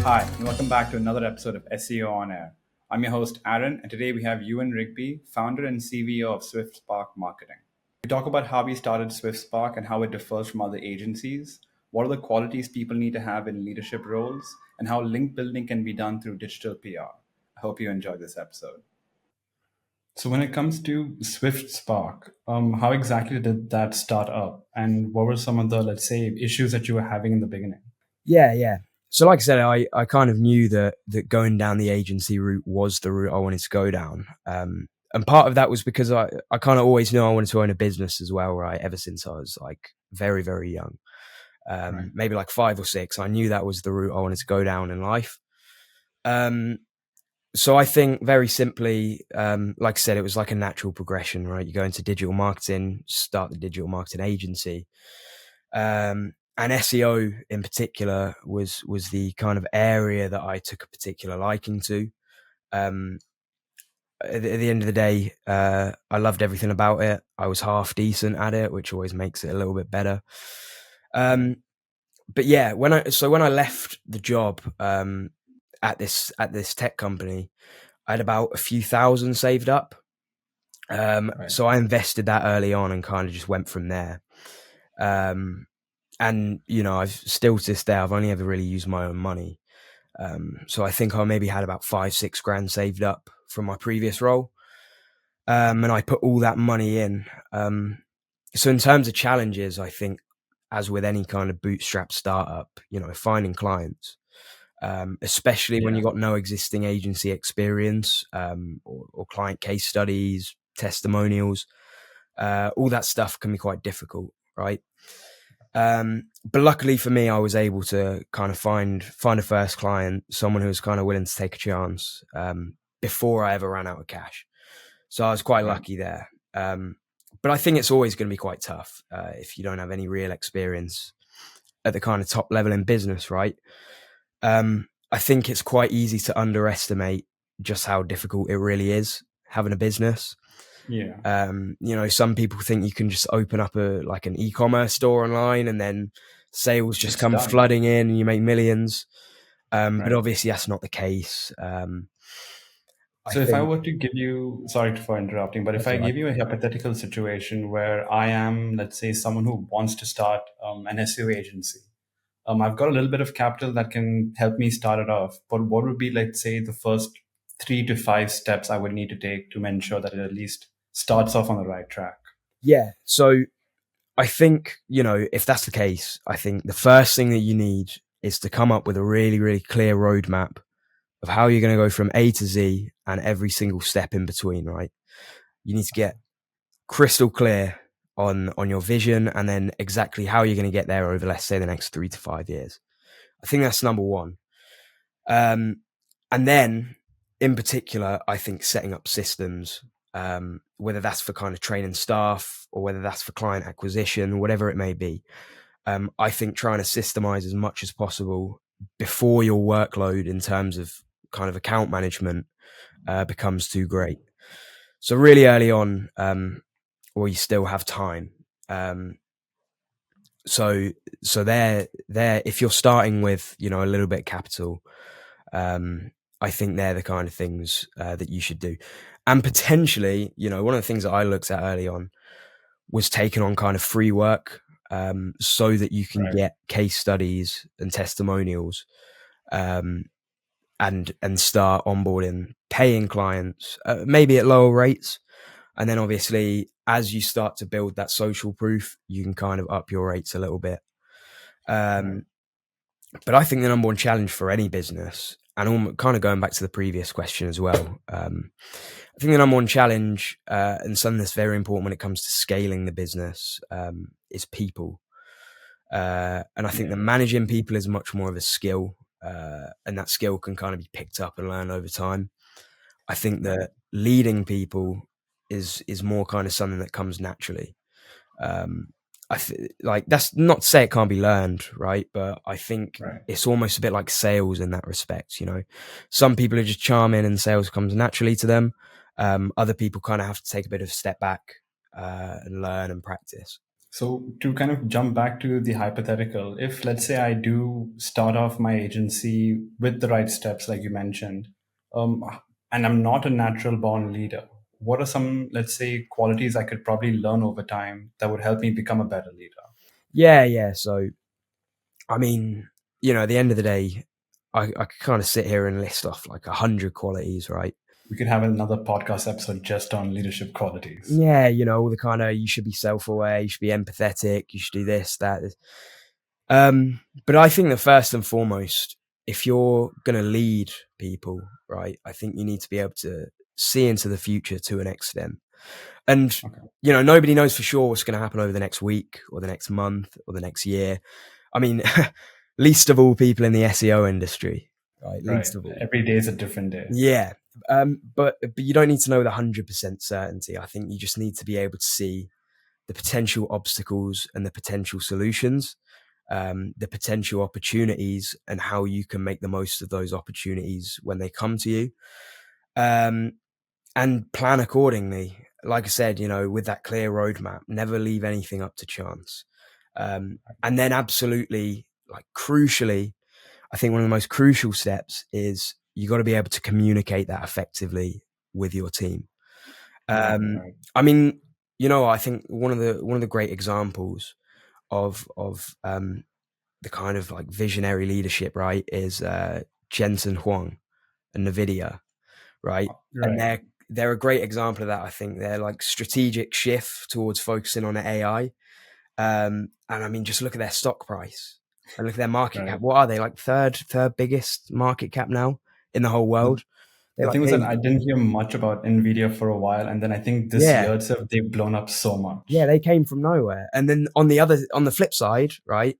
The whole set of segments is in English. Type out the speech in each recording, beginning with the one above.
Hi, and welcome back to another episode of SEO On-Air. I'm your host, Aaron, and today we have Ewan Rigby, founder and CVO of SwyftSpark Marketing. We talk about how we started SwyftSpark and how it differs from other agencies, what are the qualities people need to have in leadership roles, and how link building can be done through digital PR. I hope you enjoyed this episode. So when it comes to SwyftSpark, how exactly did that start up? And what were some of the, let's say, issues that you were having in the beginning? Yeah. So like I said, I kind of knew that going down the agency route was the route I wanted to go down. And part of that was because I kind of always knew I wanted to own a business as well, right? Ever since I was like very, very young, Right. maybe like 5 or 6, I knew that was the route I wanted to go down in life. So I think very simply, like I said, it was like a natural progression, right? You go into digital marketing, start the digital marketing agency. And SEO in particular was the kind of area that I took a particular liking to. At the end of the day, I loved everything about it. I was half decent at it, which always makes it a little bit better. But yeah, when I left the job at this tech company, I had about a few thousand saved up. So I invested that early on and kind of just went from there. And I've still to this day, I've only ever really used my own money. So I think I maybe had about 5-6 grand saved up from my previous role. And I put all that money in. So in terms of challenges, I think as with any kind of bootstrap startup, finding clients, especially when you've got no existing agency experience, or client case studies, testimonials, all that stuff can be quite difficult, right? But luckily for me, I was able to kind of find a first client, someone who was kind of willing to take a chance, before I ever ran out of cash. So I was quite lucky there. But I think it's always going to be quite tough if you don't have any real experience at the kind of top level in business, right? I think it's quite easy to underestimate just how difficult it really is having a business. Yeah. Some people think you can just open up an e-commerce store online and then sales just come flooding in and you make millions. But obviously that's not the case. So if I were to give you, sorry for interrupting, but if I give you a hypothetical situation where I am, let's say, someone who wants to start an SEO agency, I've got a little bit of capital that can help me start it off. But what would be, let's say, the first 3 to 5 steps I would need to take to ensure that it at least starts off on the right track? Yeah. So I think, if that's the case, I think the first thing that you need is to come up with a really, really clear roadmap of how you're going to go from A to Z and every single step in between, right? You need to get crystal clear on your vision and then exactly how you're going to get there over, let's say, the next 3 to 5 years. I think that's number one. And then in particular, I think setting up systems, whether that's for kind of training staff or whether that's for client acquisition, whatever it may be. I think trying to systemize as much as possible before your workload in terms of kind of account management becomes too great. So really early on, or you still have time. So there, if you're starting with, a little bit of capital, I think they're the kind of things that you should do. And potentially, one of the things that I looked at early on was taking on kind of free work, so that you can get case studies and testimonials, and start onboarding paying clients, maybe at lower rates. And then obviously, as you start to build that social proof, you can kind of up your rates a little bit. But I think the number one challenge for any business, and kind of going back to the previous question as well, I think the number one challenge, and something that's very important when it comes to scaling the business, is people. And I think that managing people is much more of a skill, and that skill can kind of be picked up and learned over time. I think that leading people is more kind of something that comes naturally. That's not to say it can't be learned, right? But I think it's almost a bit like sales in that respect. Some people are just charming and sales comes naturally to them. Other people kind of have to take a bit of a step back and learn and practice. So to kind of jump back to the hypothetical, if let's say I do start off my agency with the right steps, like you mentioned, um, and I'm not a natural born leader, what are some, let's say, qualities I could probably learn over time that would help me become a better leader? Yeah. So, I mean, at the end of the day, I could kind of sit here and list off like 100 qualities, right? We could have another podcast episode just on leadership qualities. Yeah, all the kind of, you should be self-aware, you should be empathetic, you should do this, that. But I think that first and foremost, if you're going to lead people, right, I think you need to be able to see into the future to an extent. And, Okay. nobody knows for sure what's going to happen over the next week or the next month or the next year. I mean, least of all people in the SEO industry, right? Right. Least of all. Every day is a different day. Yeah. But you don't need to know with 100% certainty. I think you just need to be able to see the potential obstacles and the potential solutions, the potential opportunities, and how you can make the most of those opportunities when they come to you, and plan accordingly. Like I said, with that clear roadmap, never leave anything up to chance. And then absolutely, like crucially, I think one of the most crucial steps is you got to be able to communicate that effectively with your team. Right. Right. I mean, I think one of the great examples of the kind of like visionary leadership, right, is Jensen Huang and NVIDIA, right? And Right. they're a great example of that. I think they're like strategic shift towards focusing on AI. And I mean, just look at their stock price and look at their market cap. Right. What are they, like third biggest market cap now in the whole world? They're The like thing was that I didn't hear much about Nvidia for a while, and then I think this yeah, year itself they've blown up so yeah, much. they came from nowhere. And then on the flip side, right?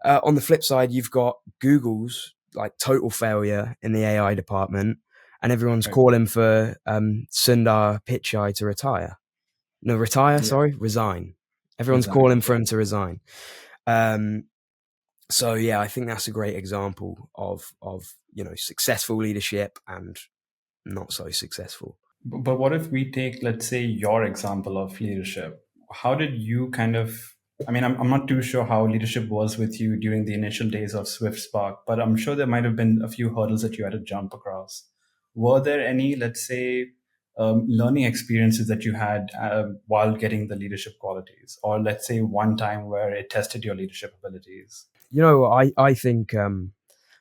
On the flip side, you've got Google's like total failure in the AI department, and everyone's Right. calling for Sundar Pichai to retire. No, retire. Yeah. Sorry, resign. Everyone's Resign. calling for Yeah. him to resign. Um, so yeah, I think that's a great example of successful leadership and not so successful. But what if we take, let's say, your example of leadership? How did you kind of, I mean, I'm not too sure how leadership was with you during the initial days of SwiftSpark, but I'm sure there might have been a few hurdles that you had to jump across. Were there any, let's say, learning experiences that you had while getting the leadership qualities? Or let's say one time where it tested your leadership abilities? I think,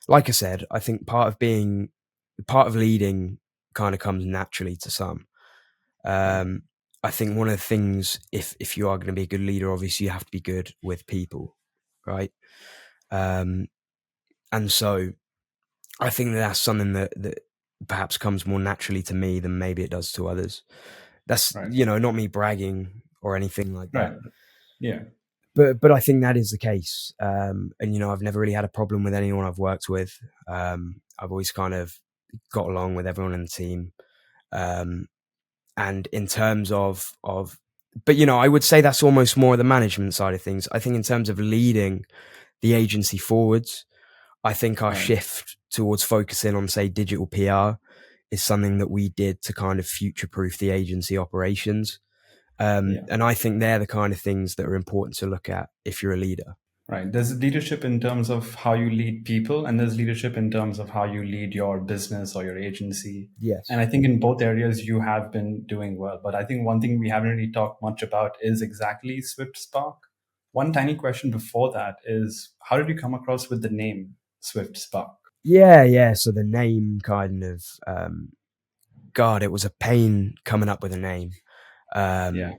like I said, I think part of leading kind of comes naturally to some. Right. I think one of the things, if you are going to be a good leader, obviously you have to be good with people, right? And so I think that's something that perhaps comes more naturally to me than maybe it does to others. That's Right. not me bragging or anything like that, Right. Yeah. but I think that is the case. And I've never really had a problem with anyone I've worked with. I've always kind of got along with everyone in the team. And in terms of but I would say that's almost more the management side of things. I think in terms of leading the agency forwards, I think our Right. shift towards focusing on, say, digital PR is something that we did to kind of future proof the agency operations. Yeah. And I think they're the kind of things that are important to look at if you're a leader. Right. There's leadership in terms of how you lead people, and there's leadership in terms of how you lead your business or your agency. And Yes. I think in both areas you have been doing well. But I think one thing we haven't really talked much about is exactly SwiftSpark. One tiny question before that is, how did you come across with the name SwiftSpark? Yeah. So the name kind of, God, it was a pain coming up with a name. Yeah,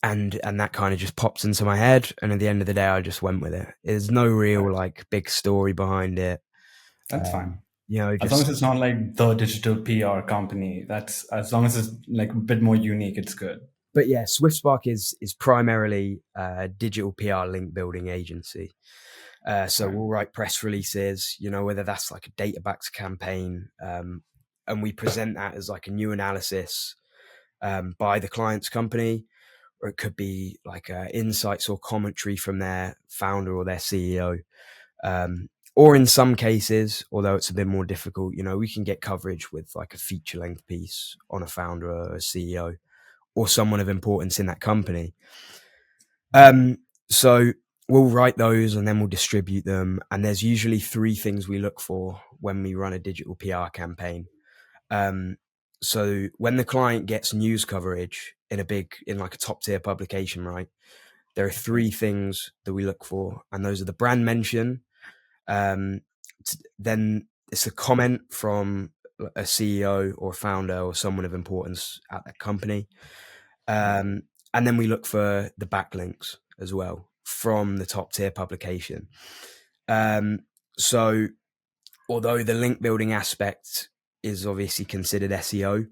And that kind of just popped into my head, and at the end of the day I just went with it. There's no real right. like big story behind it. That's fine. As long as Just it's not like the digital PR company, that's as long as it's like a bit more unique, it's good. but yeah, SwiftSpark is primarily a digital PR link building agency. So Right. we'll write press releases, whether that's like a data backed campaign, and we present that as like a new analysis by the client's company, or it could be like insights or commentary from their founder or their CEO. Or in some cases, although it's a bit more difficult, we can get coverage with like a feature length piece on a founder or a CEO or someone of importance in that company. So we'll write those and then we'll distribute them. And there's usually three things we look for when we run a digital PR campaign. So when the client gets news coverage in like a top tier publication, right? There are three things that we look for, and those are the brand mention. Then it's a comment from a CEO or founder or someone of importance at that company. And then we look for the backlinks as well from the top tier publication. So although the link building aspect is obviously considered SEO,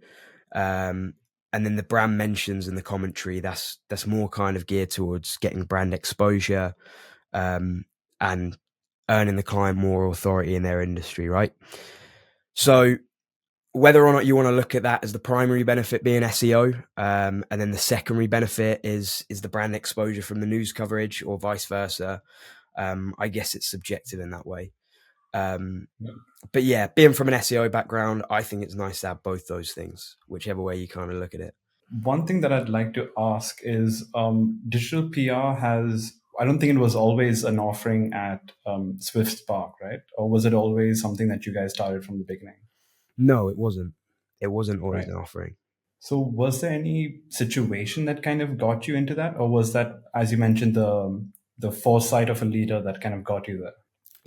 and then the brand mentions and the commentary, that's more kind of geared towards getting brand exposure, and earning the client more authority in their industry, right? So whether or not you want to look at that as the primary benefit being SEO, and then the secondary benefit is the brand exposure from the news coverage, or vice versa. I guess it's subjective in that way. But yeah, being from an SEO background, I think it's nice to have both those things, whichever way you kind of look at it. One thing that I'd like to ask is digital PR has, I don't think it was always an offering at SwiftSpark, right? Or was it always something that you guys started from the beginning? No, it wasn't. It wasn't always Right. an offering. So was there any situation that kind of got you into that? Or was that, as you mentioned, the foresight of a leader that kind of got you there?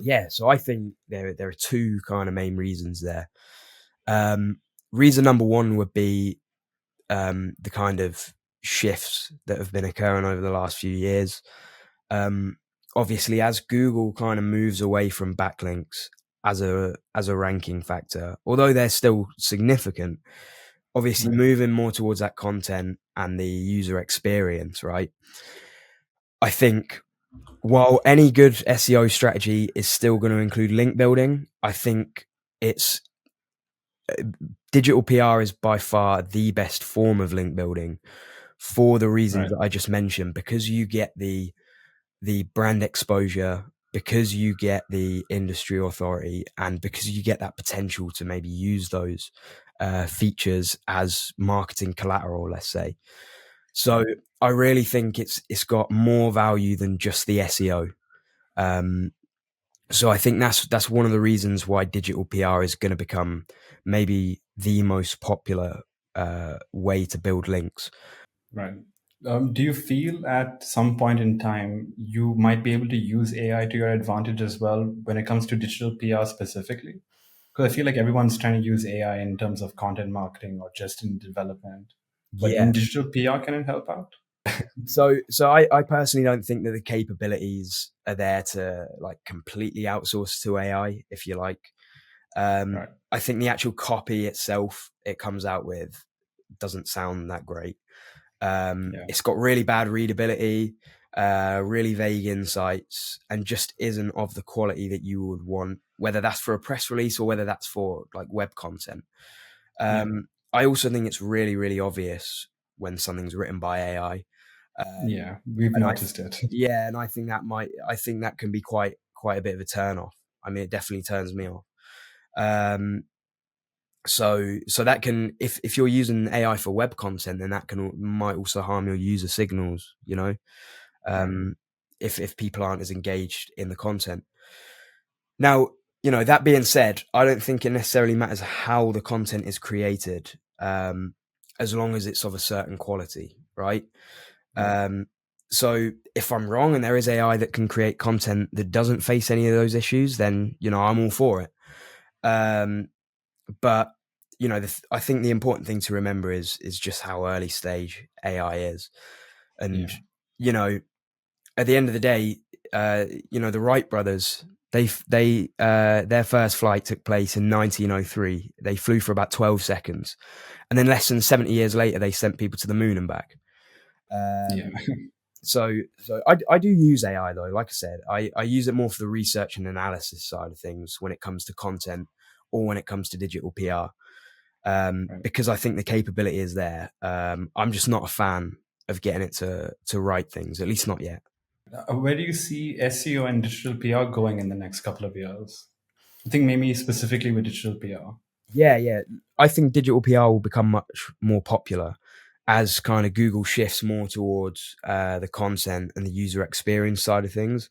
Yeah, so I think there are two kind of main reasons there. Reason number one would be the kind of shifts that have been occurring over the last few years. Obviously, as Google kind of moves away from backlinks as a ranking factor, although they're still significant, obviously Right. moving more towards that content and the user experience, right? I think while any good SEO strategy is still going to include link building, I think it's digital PR is by far the best form of link building for the reasons Right. that I just mentioned, because you get the brand exposure, because you get the industry authority, and because you get that potential to maybe use those features as marketing collateral, let's say. So I really think it's got more value than just the SEO. So I think that's one of the reasons why digital PR is going to become maybe the most popular way to build links. Right. Do you feel at some point in time you might be able to use AI to your advantage as well when it comes to digital PR specifically? Because I feel like everyone's trying to use AI in terms of content marketing or just in development. But Yeah. in digital PR, can it help out? So I personally don't think that the capabilities are there to like completely outsource to AI, if you like. Right. I think the actual copy itself it comes out with doesn't sound that great. Yeah. It's got really bad readability, really vague insights, and just isn't of the quality that you would want, whether that's for a press release or whether that's for like web content. Yeah. I also think it's really, really obvious when something's written by AI. Um, Yeah. We've and noticed it. yeah, and I think that can be quite a bit of a turn off. I mean, it definitely turns me off. Um, so that can, if you're using AI for web content, then that might also harm your user signals, you know, Right. um, if people aren't as engaged in the content. Now, you know, that being said, I don't think it necessarily matters how the content is created, as long as it's of a certain quality, right? Right. Um, so if I'm wrong and there is AI that can create content that doesn't face any of those issues, then, you know, I'm all for it. Um, but you know, I think the important thing to remember is just how early stage AI is, and Yeah. you know, at the end of the day, you know, the Wright brothers, their first flight took place in 1903. They flew for about 12 seconds, and then less than 70 years later, they sent people to the moon and back. Yeah. So I do use AI though. Like I said, I use it more for the research and analysis side of things when it comes to content or when it comes to digital PR. Right. Because I think the capability is there. I'm just not a fan of getting it to write things, at least not yet. Where do you see SEO and digital PR going in the next couple of years? I think maybe specifically with digital PR. Yeah, yeah. I think digital PR will become much more popular, as kind of Google shifts more towards the content and the user experience side of things,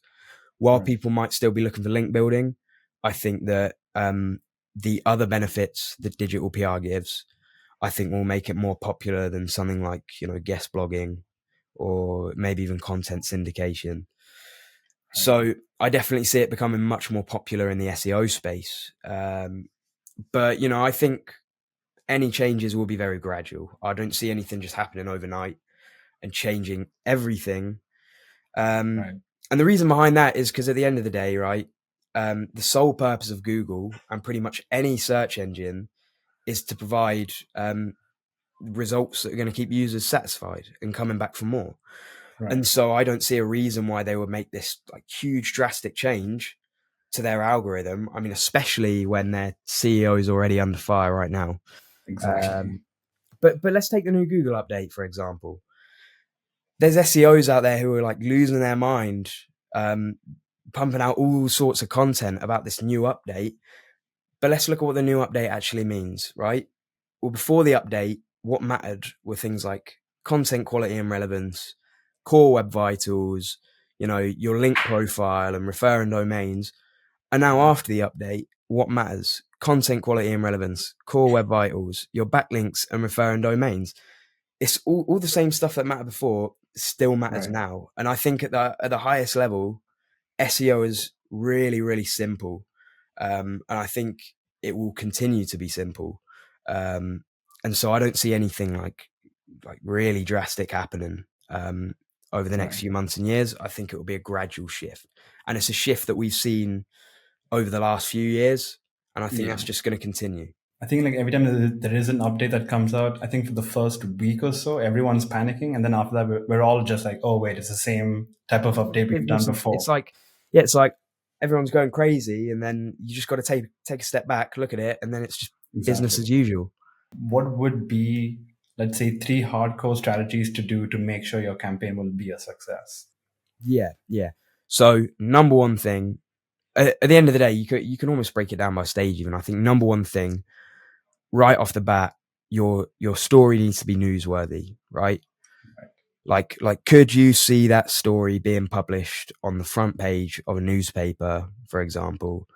while Right. people might still be looking for link building, I think that the other benefits that digital PR gives, I think will make it more popular than something like, guest blogging or maybe even content syndication. Right. So I definitely see it becoming much more popular in the SEO space. But, I think any changes will be very gradual. I don't see anything just happening overnight and changing everything. Right. And the reason behind that is because at the end of the day, right, the sole purpose of Google and pretty much any search engine is to provide results that are going to keep users satisfied and coming back for more. Right. And so I don't see a reason why they would make this like huge drastic change to their algorithm. I mean, especially when their CEO is already under fire right now. Exactly. Um, but let's take the new Google update, for example. There's SEOs out there who are like losing their mind, pumping out all sorts of content about this new update. But let's look at what the new update actually means, right? Well, before the update, what mattered were things like content quality and relevance, core web vitals, your link profile and referring domains. And now Right. after the update, what matters? Content quality and relevance, core web vitals, your backlinks and referring domains. It's all the same stuff that mattered before still matters Right. now. And I think at the highest level, SEO is really, really simple. And I think it will continue to be simple. And so I don't see anything like really drastic happening over the next Right. few months and years. I think it will be a gradual shift. And it's a shift that we've seen over the last few years. And I think Yeah. that's just going to continue. I think like every time there is an update that comes out, I think for the first week or so, everyone's panicking, and then after that, we're all just like, "Oh wait, it's the same type of update we've done It's before." like, yeah, it's like everyone's going crazy. And then you just got to take a step back, look at it. And then it's just business Exactly. as usual. What would be, let's say, three hardcore strategies to do to make sure your campaign will be a success? Yeah. Yeah. So number one thing, at the end of the day, you can almost break it down by stage. Even I think number one thing, right off the bat, your story needs to be newsworthy, right? Like, could you see that story being published on the front page of a newspaper, for example,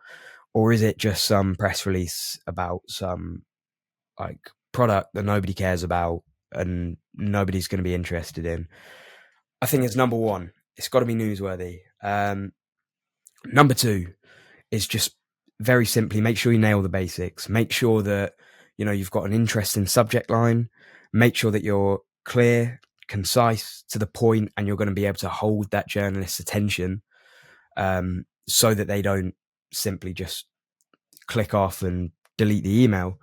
or is it just some press release about some like product that nobody cares about and nobody's going to be interested in? I think Right. it's number one. It's got to be newsworthy. Number two is just very simply make sure you nail the basics. Make sure that you've got an interesting subject line. Make sure that you're clear, concise, to the point, and you're going to be able to hold that journalist's attention, so that they don't simply just click off and delete the email.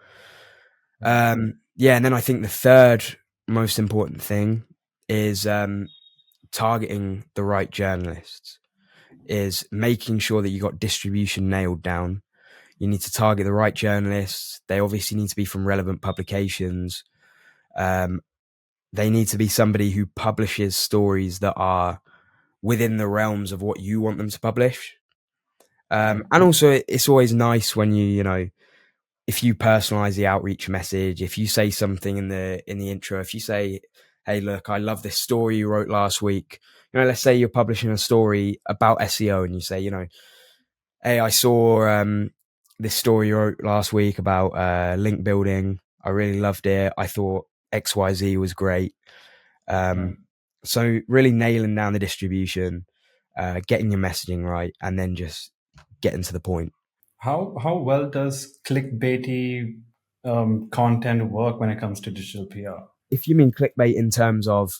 Right. Yeah, and then I think the third most important thing is targeting the right journalists. Is making sure that you got distribution nailed down. You need to target the right journalists. They obviously need to be from relevant publications. They need to be somebody who publishes stories that are within the realms of what you want them to publish. Right. And also, it's always nice when if you personalize the outreach message, if you say something in the intro, if you say, "Hey, look, I love this story you wrote last week." Let's say you're publishing a story about SEO, and you say, "Hey, I saw this story you wrote last week about link building. I really loved it. I thought XYZ was great." Right. So really nailing down the distribution, getting your messaging right, and then just getting to the point. How well does clickbaity content work when it comes to digital PR? If you mean clickbait in terms of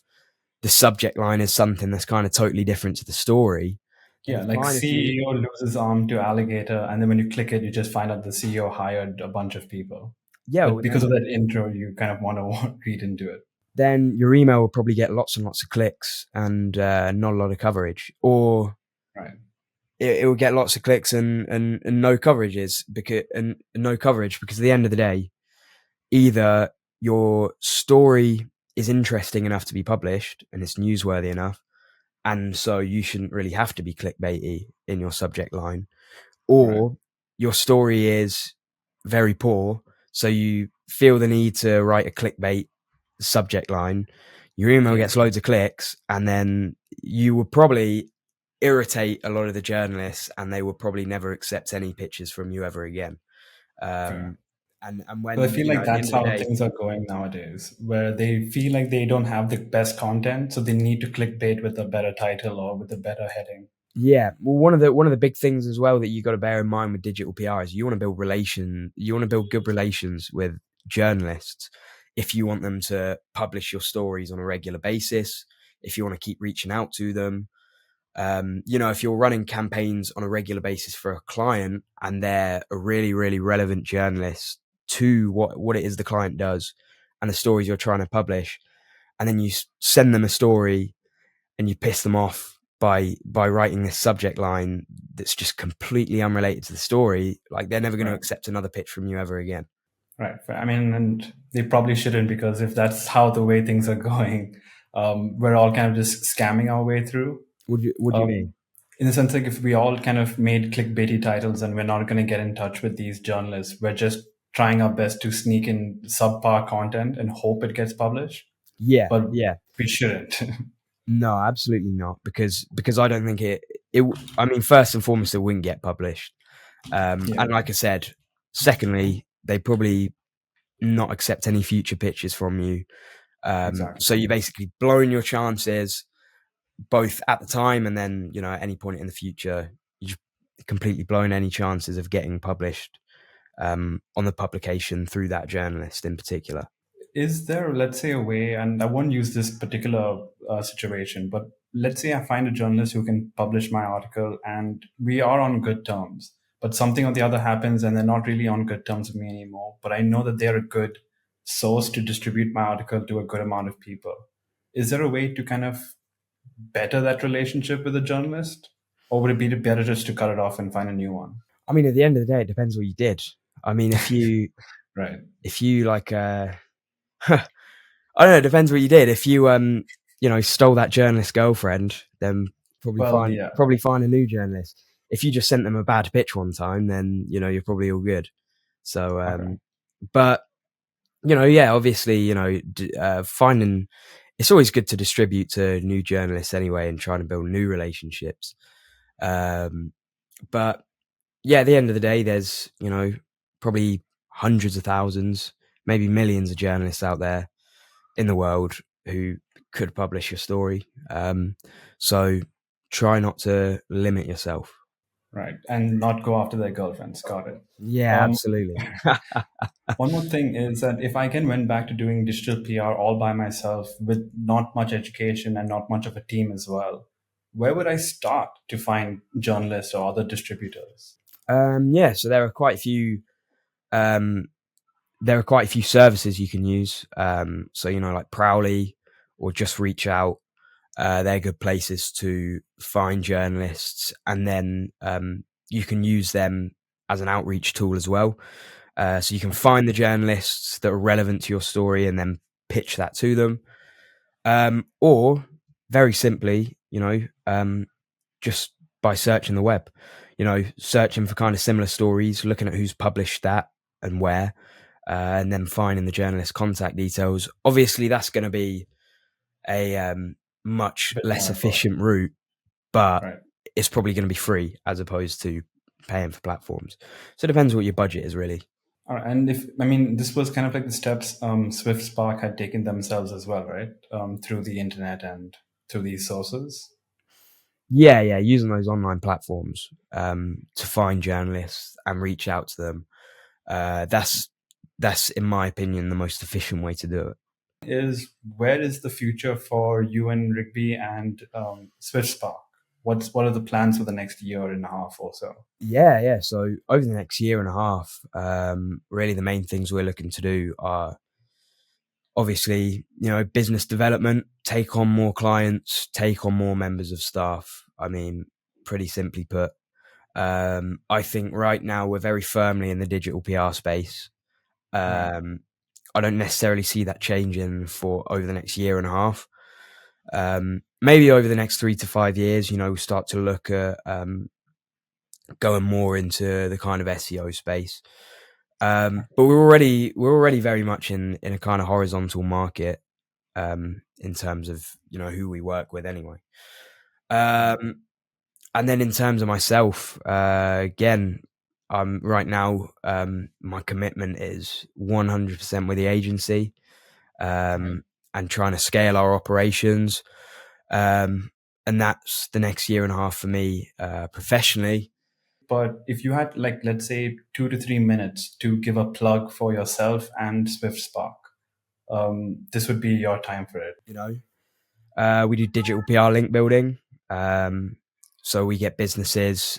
the subject line is something that's kind of totally different to the story, then Yeah, like fine. If you CEO loses arm to alligator, and then when you click it, you just find out the CEO hired a bunch of people. yeah, But well, because of that intro, you kind of want to read into it. then your email will probably get lots and lots of clicks and not a lot of coverage, or Right. it will get lots of clicks and no coverages because no coverage because at the end of the day, either your story is interesting enough to be published and it's newsworthy enough, and so you shouldn't really have to be clickbaity in your subject line, Right. or your story is very poor, so you feel the need to write a clickbait subject line, your email Yeah, gets loads of clicks, and then you would probably irritate a lot of the journalists, and they would probably never accept any pictures from you ever again. fair. And But I when, feel like at the that's end of the how day, things are going nowadays, where they feel like they don't have the best content, so they need to clickbait with a better title or with a better heading. yeah, well, one of the big things as well that you got to bear in mind with digital PR is you want to build good relations with journalists if you want them to publish your stories on a regular basis, if you want to keep reaching out to them. If you're running campaigns on a regular basis for a client and they're a really, really relevant journalist to what it is the client does and the stories you're trying to publish, and then you send them a story and you piss them off by writing this subject line that's just completely unrelated to the story, like they're never going to Right. accept another pitch from you ever again. Right. I mean, and they probably shouldn't, because if that's how the way things are going, we're all kind of just scamming our way through. What do you Um, mean? in the sense, like if we all kind of made clickbaity titles and we're not going to get in touch with these journalists, we're just trying our best to sneak in subpar content and hope it gets published. Yeah, But yeah. we shouldn't. No, absolutely not. Because I don't think it. I mean, first and foremost, it wouldn't get published. Yeah, And like I said, secondly, they probably not accept any future pitches from you. exactly. So you're basically blowing your chances both at the time and then, at any point in the future, you're completely blowing any chances of getting published on the publication through that journalist in particular. Is there, let's say, a way, and I won't use this particular situation, but let's say I find a journalist who can publish my article and we are on good terms, but something or the other happens and they're not really on good terms with me anymore. But I know that they're a good source to distribute my article to a good amount of people. Is there a way to kind of better that relationship with a journalist? Or would it be better just to cut it off and find a new one? I mean, at the end of the day, it depends what you did. I mean, Right. if you like, I don't know. It depends what you did. If you stole that journalist's girlfriend, then Well, yeah. probably find a new journalist. If you just sent them a bad pitch one time, then you're probably all good. So, Okay. but yeah, obviously, finding it's always good to distribute to new journalists anyway and trying to build new relationships. But yeah, at the end of the day, there's probably hundreds of thousands, maybe millions of journalists out there in the world who could publish your story. So try not to limit yourself. Right. And not go after their girlfriends. Got it. Yeah, Um, absolutely. One more thing is that if I again went back to doing digital PR all by myself with not much education and not much of a team as well, where would I start to find journalists or other distributors? Yeah, so um, there are quite a few services you can use. So like Prowly or Just Reach Out. They're good places to find journalists, and then you can use them as an outreach tool as well. So you can find the journalists that are relevant to your story and then pitch that to them. Or very simply, just by searching the web, searching for kind of similar stories, looking at who's published that and where, and then finding the journalist contact details. Obviously, that's going to be a much Bit less more effort. efficient route, but Right. it's probably going to be free as opposed to paying for platforms. So it depends what your budget is, really. All right. And if, I mean, this was kind of like the steps SwiftSpark had taken themselves as well, right? Through the internet and through these sources. Yeah, using those online platforms to find journalists and reach out to them. That's in my opinion the most efficient way to do it. Where is the future for Ewan Rigby and SwiftSpark? What are the plans for the next year and a half or so? Yeah. So over the next year and a half, really the main things we're looking to do are obviously, business development, take on more clients, take on more members of staff. I mean, pretty simply put, I think right now we're very firmly in the digital PR space. Right. I don't necessarily see that changing for over the next year and a half. Maybe over the next 3 to 5 years, we'll start to look at going more into the kind of SEO space. But we're already very much in a kind of horizontal market. in terms of who we work with anyway. And then in terms of myself, again, right now, my commitment is 100% with the agency, and trying to scale our operations. And that's the next year and a half for me, professionally. But if you had, like, let's say 2 to 3 minutes to give a plug for yourself and SwiftSpark, this would be your time for it. We do digital PR link building. So we get businesses,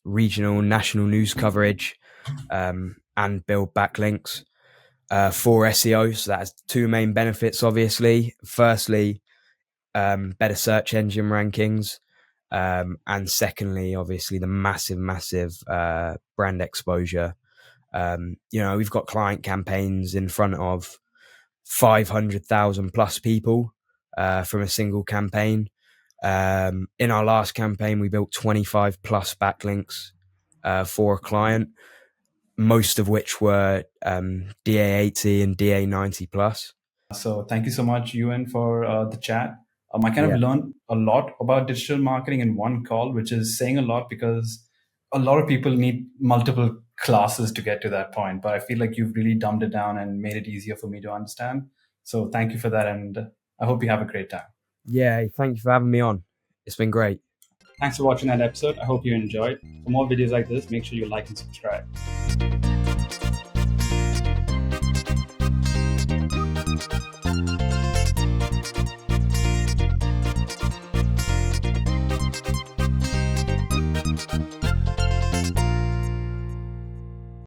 regional, national news coverage, and build backlinks for SEO. So that has two main benefits, obviously. Firstly, better search engine rankings. And secondly, obviously, the massive brand exposure. We've got client campaigns in front of 500,000 plus people from a single campaign. In our last campaign, we built 25 plus backlinks for a client, most of which were DA80 and DA90 plus. So thank you so much, Ewan, for the chat. I kind Yeah. of learned a lot about digital marketing in one call, which is saying a lot because a lot of people need multiple classes to get to that point. But I feel like you've really dumbed it down and made it easier for me to understand. So thank you for that. And I hope you have a great time. Yeah, thank you for having me on. It's been great. Thanks for watching that episode. I hope you enjoyed. For more videos like this, make sure you like and subscribe.